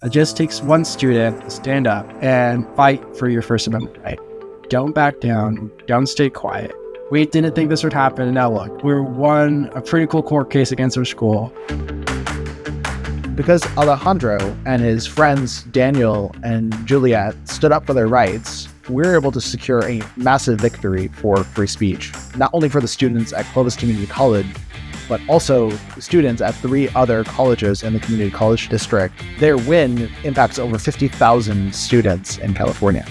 It just takes one student to stand up and fight for your First Amendment right. Don't back down. Don't stay quiet. We didn't think this would happen, and now look, we won a pretty cool court case against our school. Because Alejandro and his friends Daniel and Juliette stood up for their rights, we're able to secure a massive victory for free speech, not only for the students at Clovis Community College, but also students at 3 other colleges in the community college district. Their win impacts over 50,000 students in California.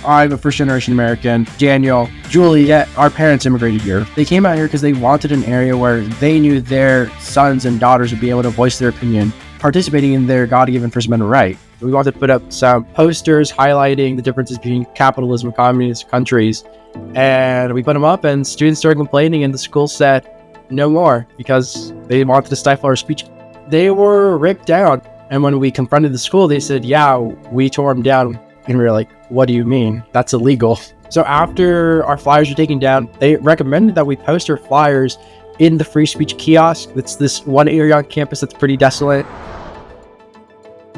I'm a first-generation American. Daniel, Juliette, our parents immigrated here. They came out here because they wanted an area where they knew their sons and daughters would be able to voice their opinion, participating in their God-given First Amendment right. We wanted to put up some posters highlighting the differences between capitalism and communist countries. And we put them up, and students started complaining, and the school said, no more, because they wanted to stifle our speech. They were ripped down. And when we confronted the school, they said, yeah, we tore them down. And we were like, what do you mean? That's illegal. So after our flyers were taken down, they recommended that we post our flyers in the free speech kiosk. It's this one area on campus that's pretty desolate.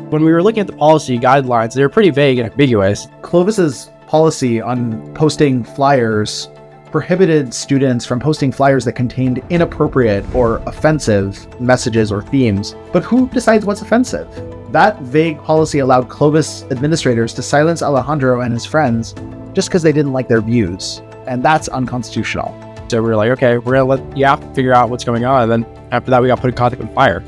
When we were looking at the policy guidelines, they were pretty vague and ambiguous. Clovis's policy on posting flyers prohibited students from posting flyers that contained inappropriate or offensive messages or themes. But who decides what's offensive? That vague policy allowed Clovis administrators to silence Alejandro and his friends just because they didn't like their views. And that's unconstitutional. So we were like, okay, we're going to let you have to figure out what's going on. And then after that, we got put in contact with fire.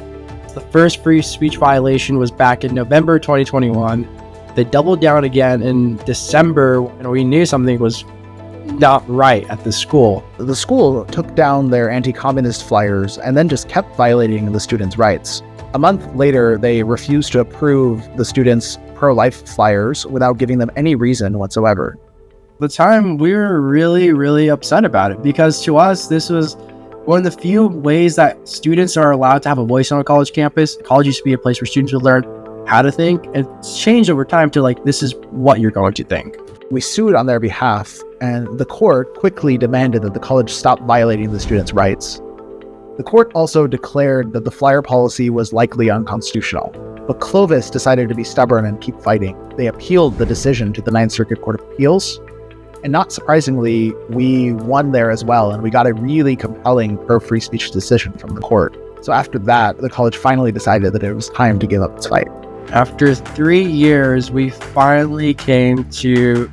The first free speech violation was back in November 2021. They doubled down again in December, and we knew something was not right at the school. The school took down their anti-communist flyers and then just kept violating the students' rights. A month later, they refused to approve the students' pro-life flyers without giving them any reason whatsoever. At the time, we were really, really upset about it because to us, this was one of the few ways that students are allowed to have a voice on a college campus. College used to be a place where students would learn how to think, and it's changed over time to like, this is what you're going to think. We sued on their behalf, and the court quickly demanded that the college stop violating the students' rights. The court also declared that the flyer policy was likely unconstitutional, but Clovis decided to be stubborn and keep fighting. They appealed the decision to the Ninth Circuit Court of Appeals, and not surprisingly, we won there as well, and we got a really compelling pro-free speech decision from the court. So after that, the college finally decided that it was time to give up its fight. After 3 years, we finally came to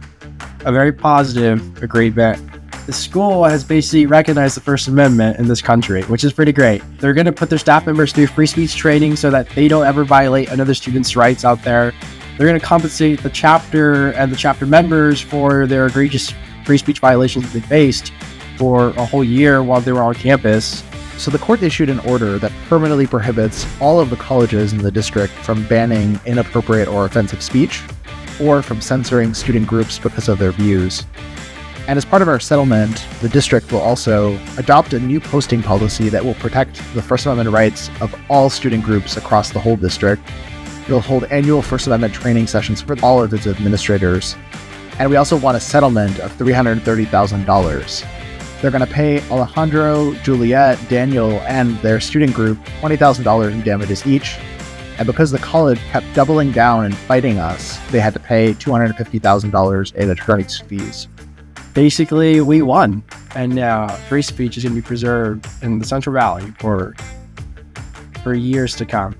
a very positive agreement. The school has basically recognized the First Amendment in this country, which is pretty great. They're going to put their staff members through free speech training so that they don't ever violate another student's rights out there. They're going to compensate the chapter and the chapter members for their egregious free speech violations they faced for a whole year while they were on campus. So the court issued an order that permanently prohibits all of the colleges in the district from banning inappropriate or offensive speech, or from censoring student groups because of their views. And as part of our settlement, the district will also adopt a new posting policy that will protect the First Amendment rights of all student groups across the whole district. It'll hold annual First Amendment training sessions for all of its administrators. And we also want a settlement of $330,000. They're going to pay Alejandro, Juliette, Daniel, and their student group $20,000 in damages each. And because the college kept doubling down and fighting us, they had to pay $250,000 in attorney's fees. Basically, we won. And now free speech is going to be preserved in the Central Valley for years to come.